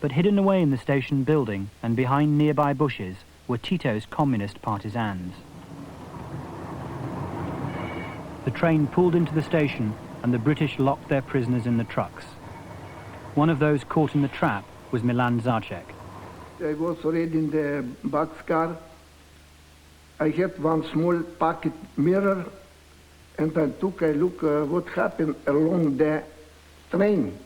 But hidden away in the station building and behind nearby bushes were Tito's communist partisans. The train pulled into the station and the British locked their prisoners in the trucks. One of those caught in the trap was Milan Zacek. I was already in the boxcar. I had one small pocket mirror and I took a look what happened along the train.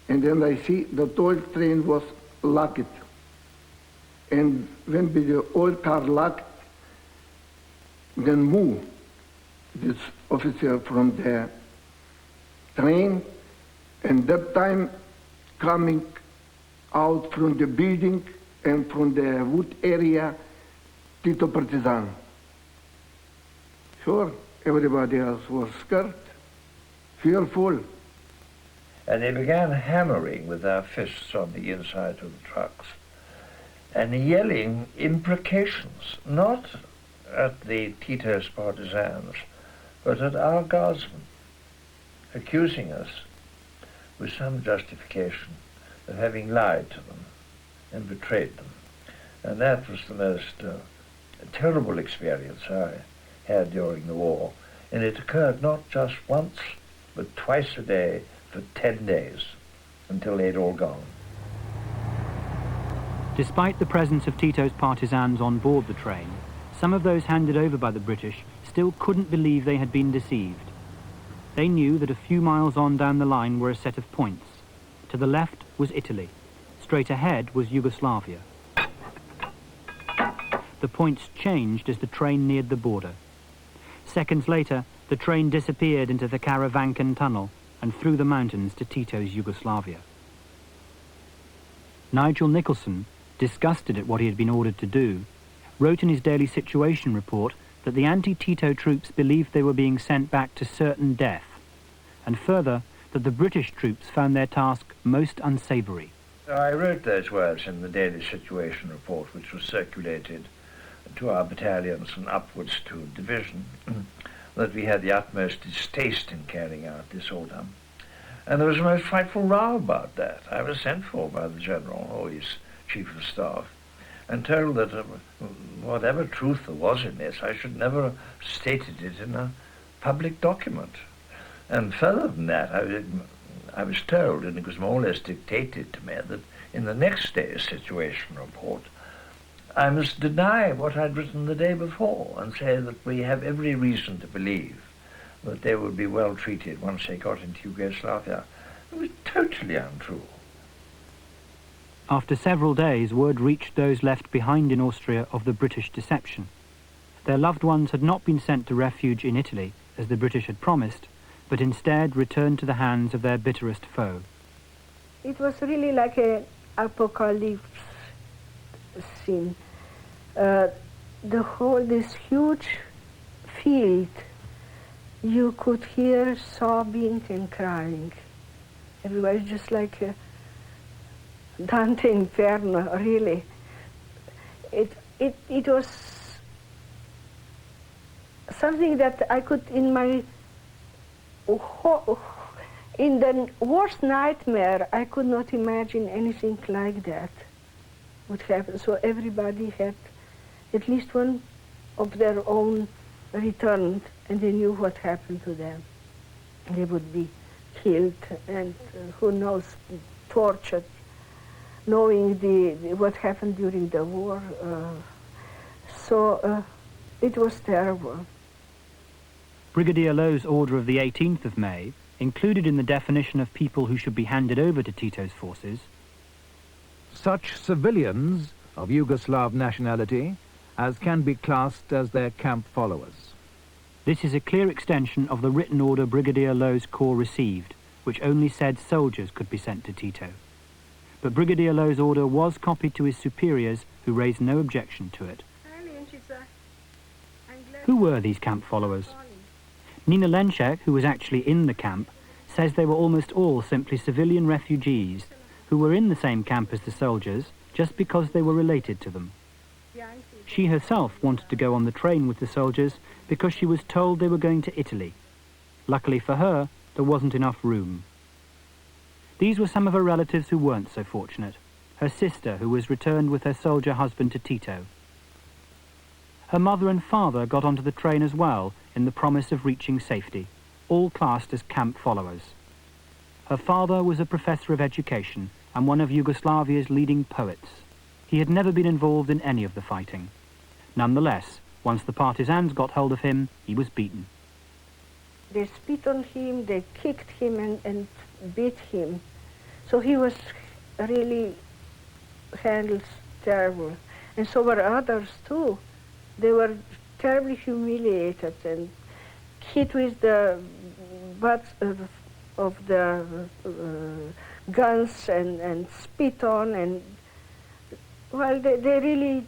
And then I see the whole train was locked. And when the old car locked, then moved this officer from the train, and that time coming out from the building and from the wood area, Tito partisan. Sure, everybody else was scared, fearful. And they began hammering with their fists on the inside of the trucks and yelling imprecations, not at the Tito's partisans, but at our guardsmen, accusing us with some justification of having lied to them and betrayed them. And that was the most terrible experience I had during the war. And it occurred not just once, but twice a day for 10 days, until they'd all gone. Despite the presence of Tito's partisans on board the train, some of those handed over by the British still couldn't believe they had been deceived. They knew that a few miles on down the line were a set of points. To the left was Italy. Straight ahead was Yugoslavia. The points changed as the train neared the border. Seconds later, the train disappeared into the Karavanken tunnel and through the mountains to Tito's Yugoslavia. Nigel Nicholson, disgusted at what he had been ordered to do, wrote in his daily situation report that the anti-Tito troops believed they were being sent back to certain death, and further, that the British troops found their task most unsavoury. I wrote those words in the daily situation report, which was circulated to our battalions and upwards to division, that we had the utmost distaste in carrying out this order. And there was a most frightful row about that. I was sent for by the General, or his Chief of Staff, and told that whatever truth there was in this, I should never have stated it in a public document. And further than that, I was told, and it was more or less dictated to me, that in the next day's situation report, I must deny what I'd written the day before and say that we have every reason to believe that they would be well treated once they got into Yugoslavia. It was totally untrue. After several days, word reached those left behind in Austria of the British deception. Their loved ones had not been sent to refuge in Italy, as the British had promised, but instead returned to the hands of their bitterest foe. It was really like an apocalypse scene. This huge field, you could hear sobbing and crying. Everybody just like Dante Inferno, really. It was something that I could, in the worst nightmare, I could not imagine anything like that would happen. So everybody had at least one of their own returned, and they knew what happened to them. They would be killed, and who knows, tortured, knowing what happened during the war. So it was terrible. Brigadier Lowe's order of the 18th of May included in the definition of people who should be handed over to Tito's forces such civilians of Yugoslav nationality as can be classed as their camp followers. This is a clear extension of the written order Brigadier Lowe's corps received, which only said soldiers could be sent to Tito. But Brigadier Lowe's order was copied to his superiors, who raised no objection to it. Who were these camp followers? Nina Lenchek, who was actually in the camp, says they were almost all simply civilian refugees who were in the same camp as the soldiers just because they were related to them. She herself wanted to go on the train with the soldiers because she was told they were going to Italy. Luckily for her, there wasn't enough room. These were some of her relatives who weren't so fortunate. Her sister, who was returned with her soldier husband to Tito. Her mother and father got onto the train as well, in the promise of reaching safety, all classed as camp followers. Her father was a professor of education and one of Yugoslavia's leading poets. He had never been involved in any of the fighting. Nonetheless, once the partisans got hold of him, he was beaten. They spit on him, they kicked him and beat him. So he was really handled terrible. And so were others too. They were terribly humiliated and hit with the butts of the guns and spit on, and well, they really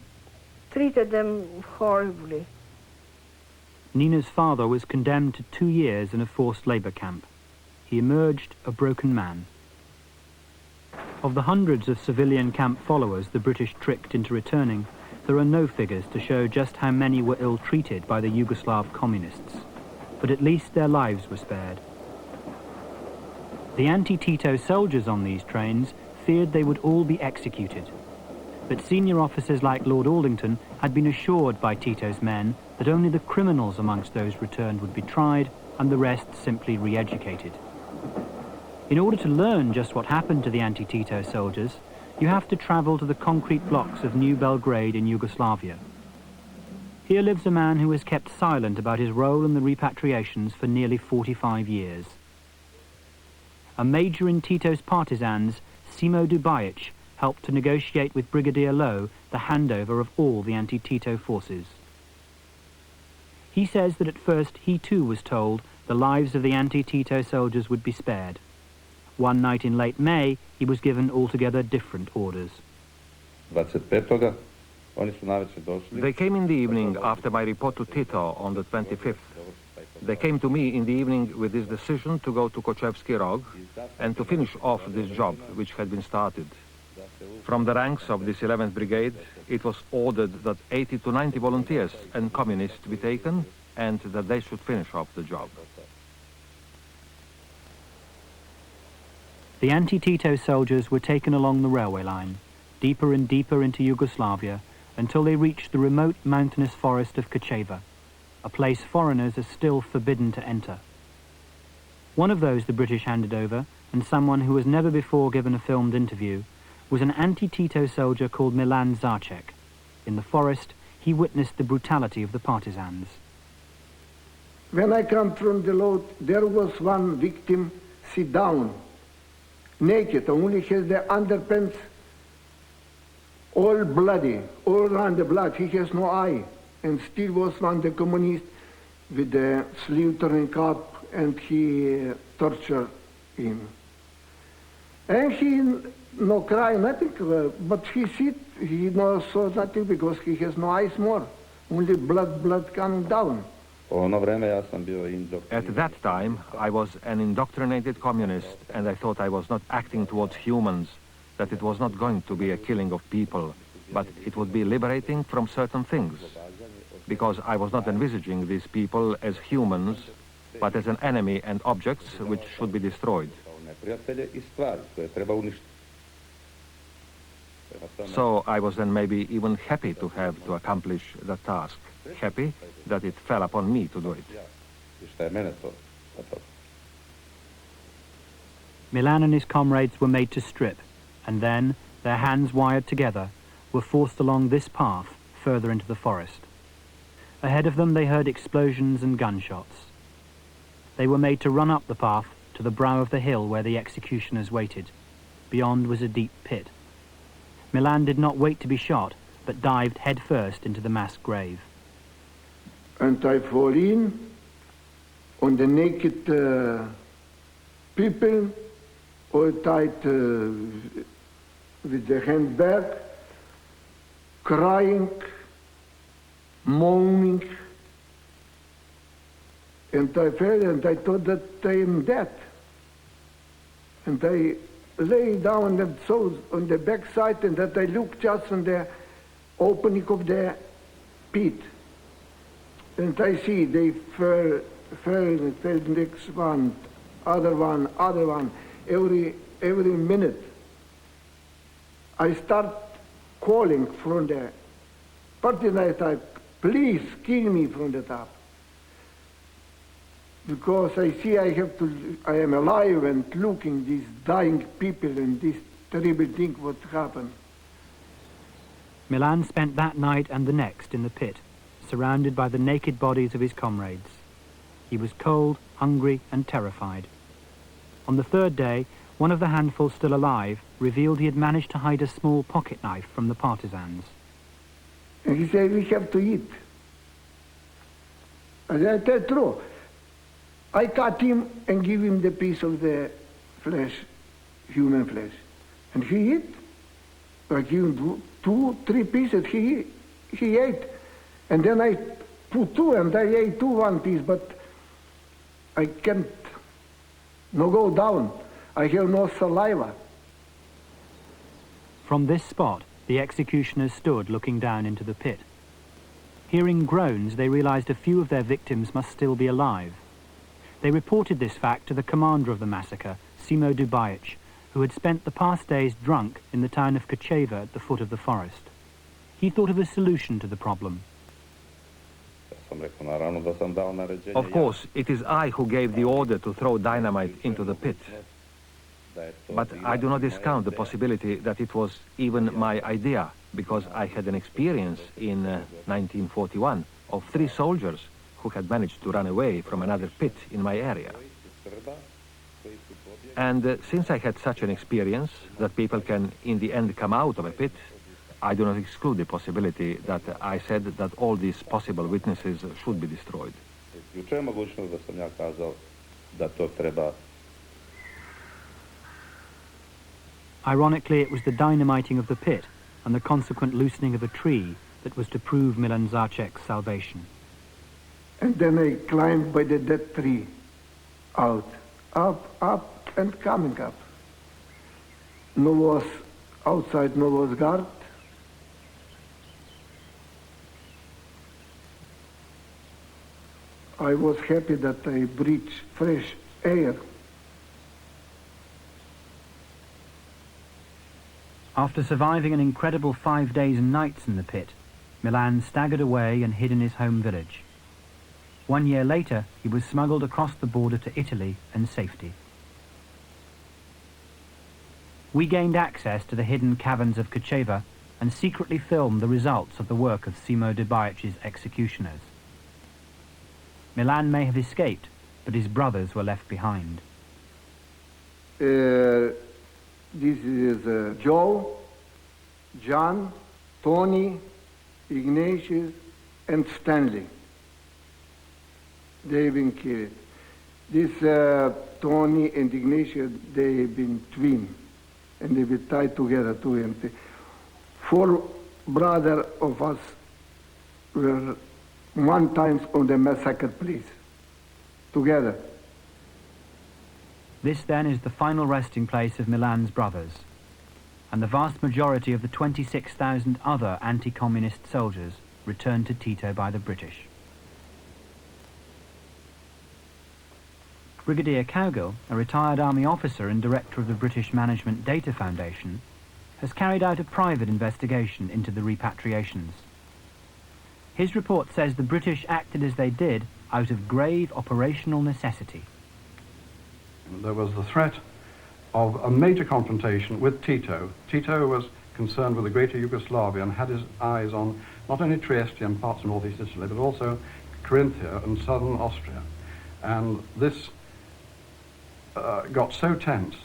treated them horribly. Nina's father was condemned to 2 years in a forced labor camp. He emerged a broken man. Of the hundreds of civilian camp followers the British tricked into returning, there are no figures to show just how many were ill-treated by the Yugoslav communists, but at least their lives were spared. The anti-Tito soldiers on these trains feared they would all be executed, but senior officers like Lord Aldington had been assured by Tito's men that only the criminals amongst those returned would be tried and the rest simply re-educated. In order to learn just what happened to the anti-Tito soldiers, you have to travel to the concrete blocks of New Belgrade in Yugoslavia. Here lives a man who has kept silent about his role in the repatriations for nearly 45 years. A major in Tito's partisans, Simo Dubajic, helped to negotiate with Brigadier Lowe the handover of all the anti-Tito forces. He says that at first he too was told the lives of the anti-Tito soldiers would be spared. One night in late May, he was given altogether different orders. They came in the evening after my report to Tito on the 25th. They came to me in the evening with this decision to go to Kochevsky Rog and to finish off this job which had been started. From the ranks of this 11th Brigade, it was ordered that 80 to 90 volunteers and communists be taken and that they should finish off the job. The anti-Tito soldiers were taken along the railway line, deeper and deeper into Yugoslavia, until they reached the remote mountainous forest of Kočeva, a place foreigners are still forbidden to enter. One of those the British handed over, and someone who was never before given a filmed interview, was an anti-Tito soldier called Milan Zarcek. In the forest, he witnessed the brutality of the partisans. When I come from the load, there was one victim sit down, naked, only has the underpants all bloody, all around the blood. He has no eye. And still was one the communist with the sleeve turning up, and he tortured him. And he no cry, nothing, but he sit, he no saw nothing because he has no eyes more, only blood coming down. At that time, I was an indoctrinated communist, and I thought I was not acting towards humans, that it was not going to be a killing of people, but it would be liberating from certain things, because I was not envisaging these people as humans, but as an enemy and objects which should be destroyed. So I was then maybe even happy to have to accomplish the task, happy that it fell upon me to do it. Milan and his comrades were made to strip, and then, their hands wired together, were forced along this path further into the forest. Ahead of them they heard explosions and gunshots. They were made to run up the path to the brow of the hill where the executioners waited. Beyond was a deep pit. Milan did not wait to be shot, but dived head first into the mass grave. And I fall in on the naked people, all tied with the hand back, crying, moaning, and I fell and I thought that I am dead. And I lay down and so on the backside, and that I looked just on the opening of the pit. And I see they fell next one, other one, every minute. I start calling from the partisan type, please kill me from the top. Because I see I am alive and looking these dying people and this terrible thing what happened. Milan spent that night and the next in the pit, surrounded by the naked bodies of his comrades. He was cold, hungry, and terrified. On the third day, one of the handful still alive revealed he had managed to hide a small pocket knife from the partisans. And he said, we have to eat. And I tell true. I cut him and give him the piece of the flesh, human flesh. And he ate. I give him 2-3 pieces, he ate. And then I put 2 and I ate 1 piece, but I can't no go down. I have no saliva. From this spot, the executioners stood looking down into the pit. Hearing groans, they realized a few of their victims must still be alive. They reported this fact to the commander of the massacre, Od.зб, who had spent the past days drunk in the town of Kocheva at the foot of the forest. He thought of a solution to the problem. Of course, it is I who gave the order to throw dynamite into the pit. But I do not discount the possibility that it was even my idea, because I had an experience in 1941 of 3 soldiers who had managed to run away from another pit in my area. And since I had such an experience that people can in the end come out of a pit, I do not exclude the possibility that I said that all these possible witnesses should be destroyed. Ironically, it was the dynamiting of the pit and the consequent loosening of a tree that was to prove Milan Zacek's salvation. And then I climbed by the dead tree, out, up, and coming up. No was outside, no was guard. I was happy that I breathed fresh air. After surviving an incredible 5 days and nights in the pit, Milan staggered away and hid in his home village. 1 year later, he was smuggled across the border to Italy and safety. We gained access to the hidden caverns of Kocheva and secretly filmed the results of the work of Od.зб's executioners. Milan may have escaped, but his brothers were left behind. This is Joe, John, Tony, Ignatius, and Stanley. They've been killed. This Tony and Ignatius, they've been twins, and they've been tied together too. And 4 brothers of us were 1 time on the massacre place, together. This then is the final resting place of Milan's brothers, and the vast majority of the 26,000 other anti-communist soldiers returned to Tito by the British. Brigadier Cowgill, a retired army officer and director of the British Management Data Foundation, has carried out a private investigation into the repatriations. His report says the British acted as they did out of grave operational necessity. There was the threat of a major confrontation with Tito. Tito was concerned with the greater Yugoslavia and had his eyes on not only Trieste and parts of northeast Italy, but also Carinthia and southern Austria. And this got so tense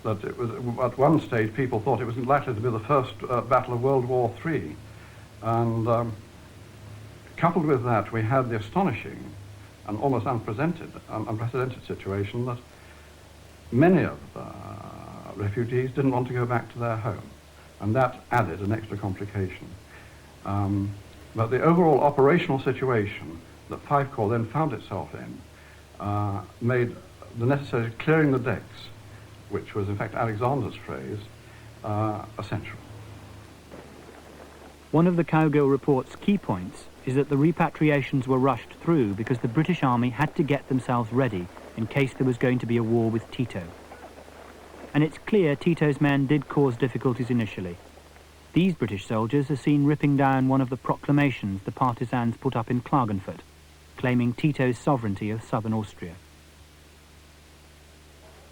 that it was, at one stage people thought it was likely to be the first battle of World War III. And coupled with that, we had the astonishing and almost unprecedented situation that many of the refugees didn't want to go back to their home, and that added an extra complication. But the overall operational situation that 5 Corps then found itself in made the necessary clearing the decks, which was in fact Alexander's phrase, essential. One of the Cowgill report's key points is that the repatriations were rushed through because the British Army had to get themselves ready in case there was going to be a war with Tito. and it's clear Tito's men did cause difficulties initially. These British soldiers are seen ripping down one of the proclamations the partisans put up in Klagenfurt, claiming Tito's sovereignty of southern Austria.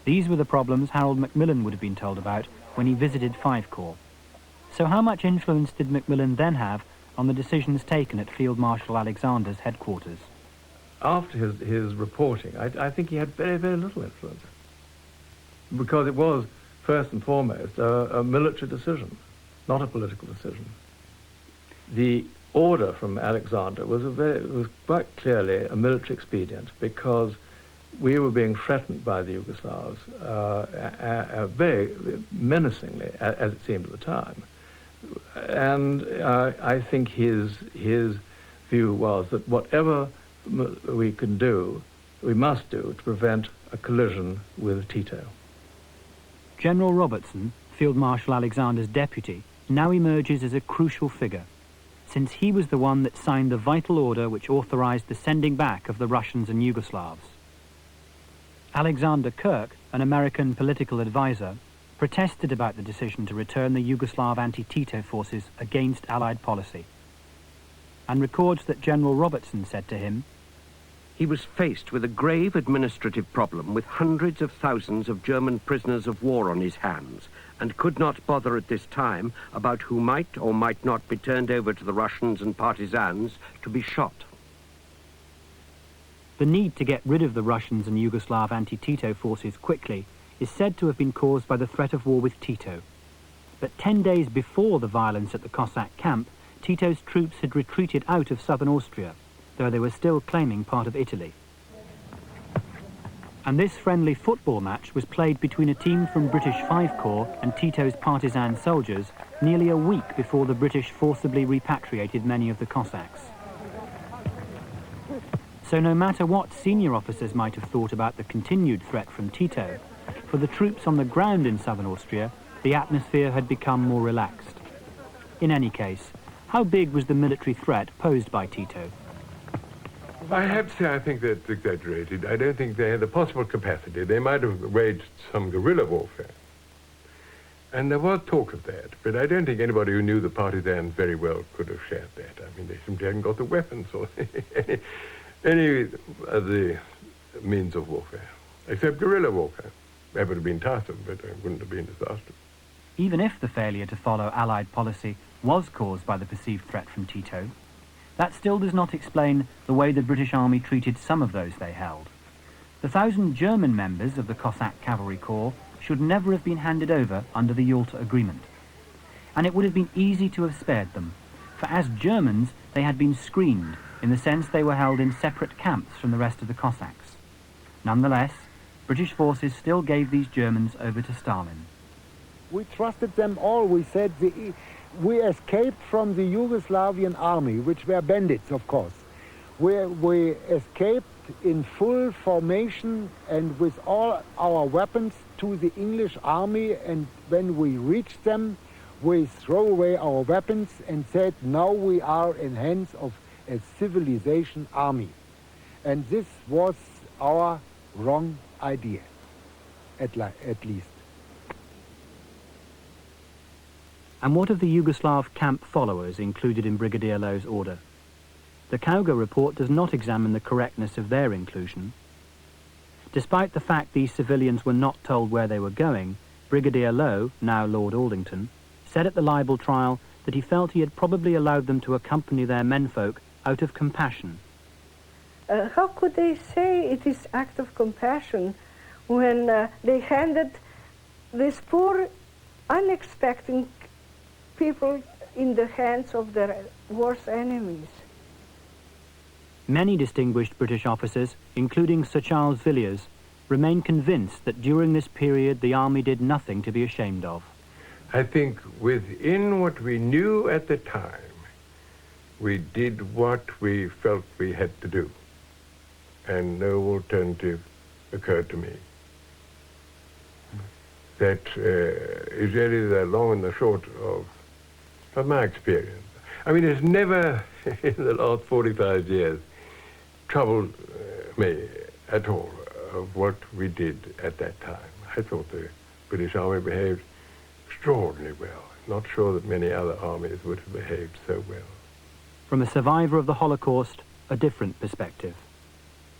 These were the problems Harold Macmillan would have been told about when he visited Five Corps. So how much influence did Macmillan then have on the decisions taken at Field Marshal Alexander's headquarters? After his reporting, I think he had very, very little influence, because it was, first and foremost, a military decision, not a political decision. The order from Alexander was quite clearly a military expedient, because we were being threatened by the Yugoslavs very menacingly, as it seemed at the time. And I think his view was that whatever we can do, we must do to prevent a collision with Tito. General Robertson, Field Marshal Alexander's deputy, now emerges as a crucial figure, since he was the one that signed the vital order which authorized the sending back of the Russians and Yugoslavs. Alexander Kirk, an American political advisor, protested about the decision to return the Yugoslav anti-Tito forces against Allied policy, and records that General Robertson said to him, "He was faced with a grave administrative problem with hundreds of thousands of German prisoners of war on his hands, and could not bother at this time about who might or might not be turned over to the Russians and partisans to be shot." The need to get rid of the Russians and Yugoslav anti-Tito forces quickly is said to have been caused by the threat of war with Tito. But 10 days before the violence at the Cossack camp, Tito's troops had retreated out of southern Austria, though they were still claiming part of Italy. And this friendly football match was played between a team from British Five Corps and Tito's partisan soldiers nearly a week before the British forcibly repatriated many of the Cossacks. So no matter what senior officers might have thought about the continued threat from Tito, for the troops on the ground in southern Austria, the atmosphere had become more relaxed. In any case, how big was the military threat posed by Tito? I have to say I think that's exaggerated. I don't think they had the possible capacity. They might have waged some guerrilla warfare. And there was talk of that, but I don't think anybody who knew the partisans very well could have shared that. I mean, they simply hadn't got the weapons or any of the means of warfare, except guerrilla warfare. That would have been tiresome, but it wouldn't have been disastrous. Even if the failure to follow Allied policy was caused by the perceived threat from Tito, that still does not explain the way the British Army treated some of those they held. The 1,000 German members of the Cossack Cavalry Corps should never have been handed over under the Yalta Agreement. And it would have been easy to have spared them, for as Germans they had been screened in the sense they were held in separate camps from the rest of the Cossacks. Nonetheless, British forces still gave these Germans over to Stalin. We trusted them all. We said we escaped from the Yugoslavian army, which were bandits, of course. We escaped in full formation and with all our weapons to the English army, and when we reached them, we throw away our weapons and said, now we are in hands of a civilization army. And this was our wrong idea, at least. And what of the Yugoslav camp followers included in Brigadier Lowe's order? The Kauga report does not examine the correctness of their inclusion. Despite the fact these civilians were not told where they were going, Brigadier Lowe, now Lord Aldington, said at the libel trial that he felt he had probably allowed them to accompany their menfolk out of compassion. How could they say it is act of compassion when they handed these poor, unexpected people in the hands of their worst enemies? Many distinguished British officers, including Sir Charles Villiers, remain convinced that during this period the army did nothing to be ashamed of. I think within what we knew at the time, we did what we felt we had to do, and no alternative occurred to me. That is really the long and the short of my experience. I mean, it's never, in the last 45 years, troubled me at all of what we did at that time. I thought the British Army behaved extraordinarily well. Not sure that many other armies would have behaved so well. From a survivor of the Holocaust, a different perspective.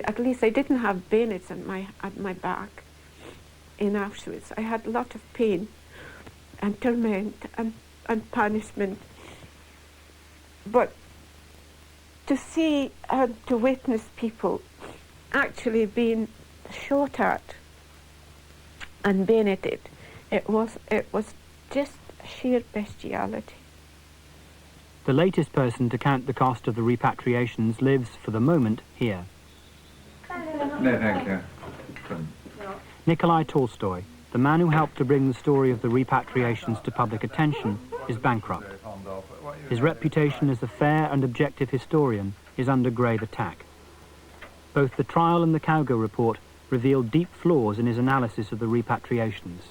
At least I didn't have bayonets at my back in Auschwitz. I had a lot of pain and torment and punishment. But to see and to witness people actually being shot at and bayoneted, it was just sheer bestiality. The latest person to count the cost of the repatriations lives, for the moment, here. No, thank you. Nikolai Tolstoy, the man who helped to bring the story of the repatriations to public attention, is bankrupt. His reputation as a fair and objective historian is under grave attack. Both the trial and the Kaugo report reveal deep flaws in his analysis of the repatriations.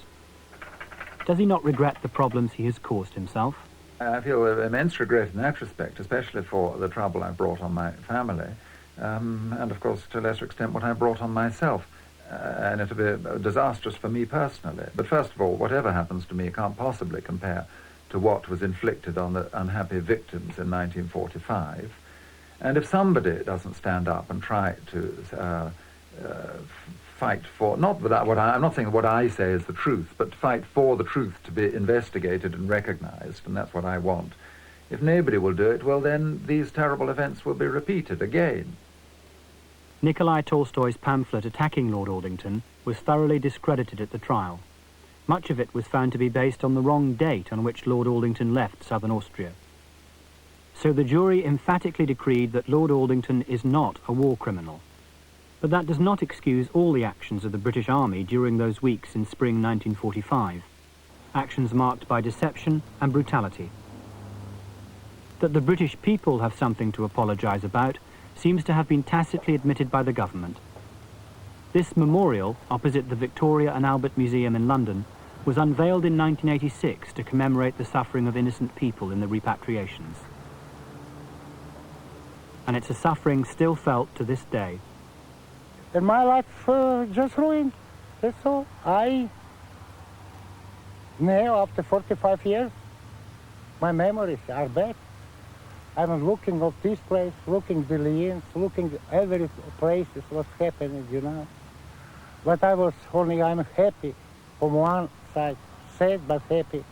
Does he not regret the problems he has caused himself? I feel immense regret in that respect, especially for the trouble I brought on my family, and of course to a lesser extent what I brought on myself. And it'll be disastrous for me personally. But first of all, whatever happens to me can't possibly compare to what was inflicted on the unhappy victims in 1945. And if somebody doesn't stand up and try to fight for, not that I'm not saying what I say is the truth, but fight for the truth to be investigated and recognized, and that's what I want. If nobody will do it, well then these terrible events will be repeated again. Nikolai Tolstoy's pamphlet attacking Lord Aldington was thoroughly discredited at the trial. Much of it was found to be based on the wrong date on which Lord Aldington left southern Austria. So the jury emphatically decreed that Lord Aldington is not a war criminal. But that does not excuse all the actions of the British Army during those weeks in spring 1945, actions marked by deception and brutality. That the British people have something to apologise about seems to have been tacitly admitted by the government. This memorial, opposite the Victoria and Albert Museum in London, was unveiled in 1986 to commemorate the suffering of innocent people in the repatriations. And it's a suffering still felt to this day. And my life just ruined, that's all. Now, after 45 years, my memories are back. I'm looking of this place, looking the Liens, looking every place what's happening, you know. But I'm happy from one side, sad but happy.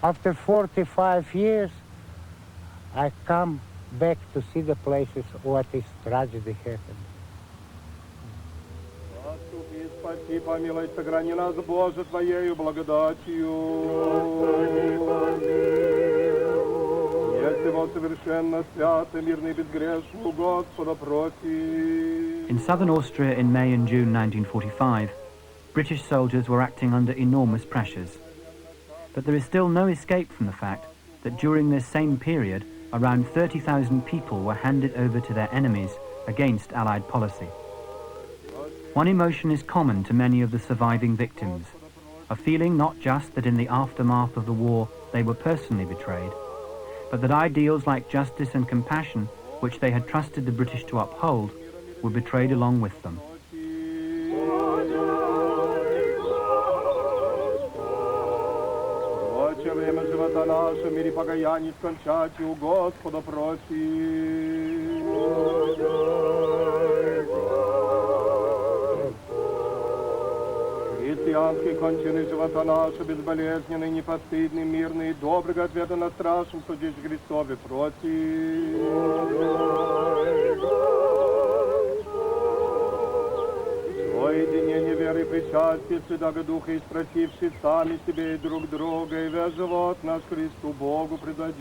After 45 years, I come back to see the places what is tragedy happened. Спаси, помилуй, сохрани нас, Боже, Твоею благодатью. Если вот совершенно свято, мирный, безгрешный, у Господа просим. In southern Austria in May and June 1945, British soldiers were acting under enormous pressures. But there is still no escape from the fact that during this same period, around 30,000 people were handed over to their enemies against Allied policy. One emotion is common to many of the surviving victims, a feeling not just that in the aftermath of the war they were personally betrayed, but that ideals like justice and compassion, which they had trusted the British to uphold, were betrayed along with them. Время живота нашего, мире покаяний скончать, и у Господа просим. Христианские кончины живота нашего, безболезненный, непостыдный, мирный, доброго ответа на страшном суде Христове просим. Соединение веры и причастия, Святого Духа, и спросивши сами себе и друг друга, и весь живот наш Христу Богу предадим.